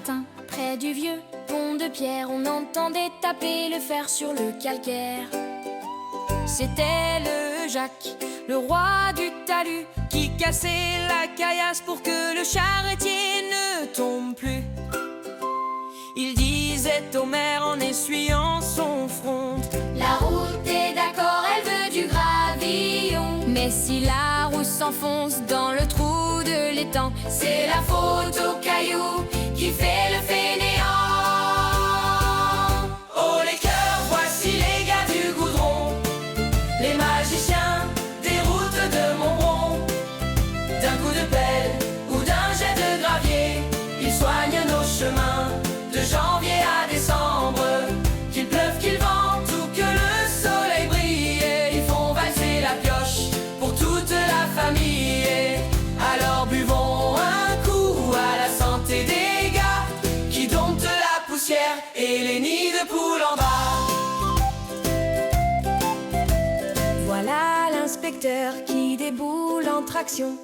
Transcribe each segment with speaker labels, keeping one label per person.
Speaker 1: matin, près du vieux pont de pierre, on entendait taper le fer sur le calcaire. C'était le Jacques, le roi du talus, qui cassait la caillasse pour que le charretier ne tombe plus. Il disait au maire en essuyant son front: la route est d'accord, elle veut du gravillon. Mais si la roue s'enfonce dans le trou de l'étang, c'est la faute aux cailloux qui fait le fainéant. Oh les cœurs, voici les gars du goudron, les magiciens des routes de Montbron. D'un coup de pelle ou d'un jet de gravier, ils soignent nos chemins de janvier à décembre. Qu'il pleuve, qu'il vente ou que le soleil brille, ils font valser la pioche pour toute la famille. Alors buvons un coup à la santé des gars qui domptent la poussière et les nids de poules en bas. Voilà l'inspecteur qui déboule en traction.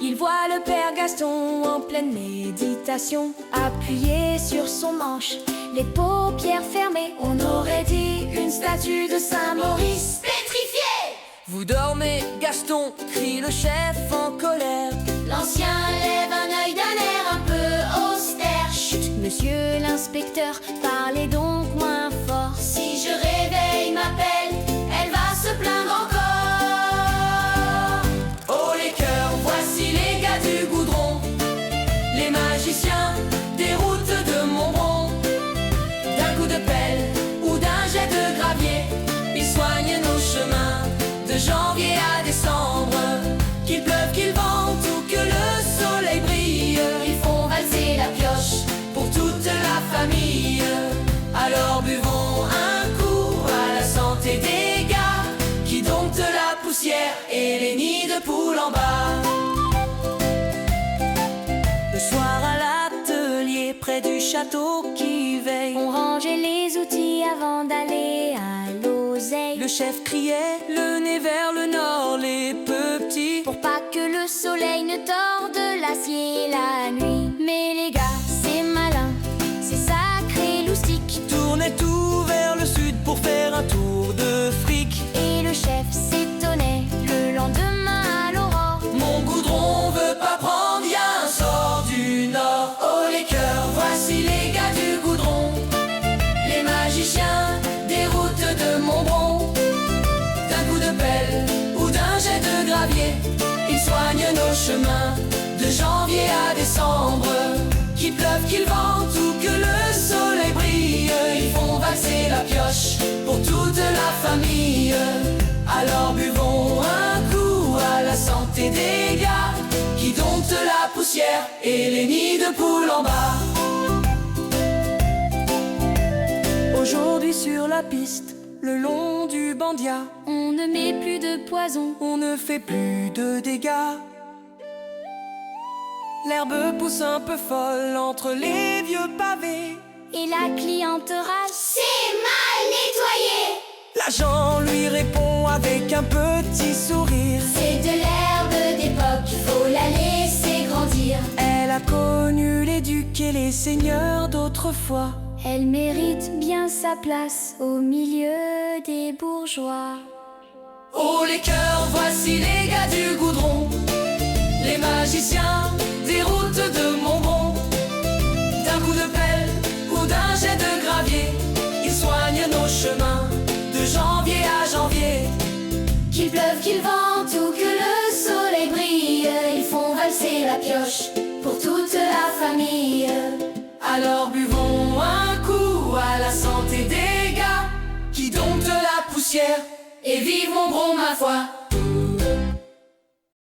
Speaker 1: Il voit le père Gaston en pleine méditation, appuyé sur son manche, les paupières fermées. On aurait dit une statue de Saint-Maurice pétrifiée. Vous dormez, Gaston, crie le chef en colère. L'ancien lève un œil d'un air un peu austère. Chut, monsieur l'inspecteur, parlez donc moins fort. Si je réveille ma pelle, elle va se plaindre encore. Oh les cœurs, voici les gars du goudron, les magiciens des routes de Montbron. D'un coup de pelle ou d'un jet de gravier, ils soignent nos chemins de janvier à décembre. Qu'il pleuve, qu'il vente ou que le soleil brille, ils font valser la pioche pour toute la famille. Alors buvons un coup à la santé des gars qui domptent la poussière et les nids de poules en bas. Le soir à l'atelier près du château qui veille, on rangeait les outils avant d'aller à l'oseille. Le chef criait, le nez vers le nord, les petits, pour pas que le soleil ne torde l'acier la nuit. Mais les gars, c'est malin, c'est sacré loustique, tournait tout vers le sud pour faire un tour de fric. Et le chef s'étonnait le lendemain à l'aurore: mon goudron veut pas prendre, y'a un sort du nord. Oh les cœurs, voici les gars du goudron, les magiciens des routes de Montbron. D'un coup de pelle ou d'un jet de gravier, ils soignent nos chemins de janvier à décembre. Qu'il pleuve, qu'il vente ou que le soleil brille, ils font valser la pioche pour toute la famille. Alors buvons un coup à la santé des gars qui domptent la poussière et les nids de poules en bas. Aujourd'hui sur la piste, le long du Bandia, on ne met plus de poison, on ne fait plus de dégâts. L'herbe pousse un peu folle entre les vieux pavés, et la cliente râle: c'est mal nettoyé. L'agent lui répond avec un petit sourire: c'est de l'herbe d'époque, faut la laisser grandir. Elle a connu les ducs et les seigneurs d'autrefois, elle mérite bien sa place au milieu des bourgeois. Oh les cœurs, voici les gars du goudron, les magiciens des routes de Montbron. D'un coup de pelle ou d'un jet de gravier, ils soignent nos chemins de janvier à janvier. Qu'il pleuve, qu'il vente ou que le soleil brille, ils font valser la pioche pour toute la famille. Alors buvons un coup à la santé des gars qui domptent la poussière et vive Montbron ma foi.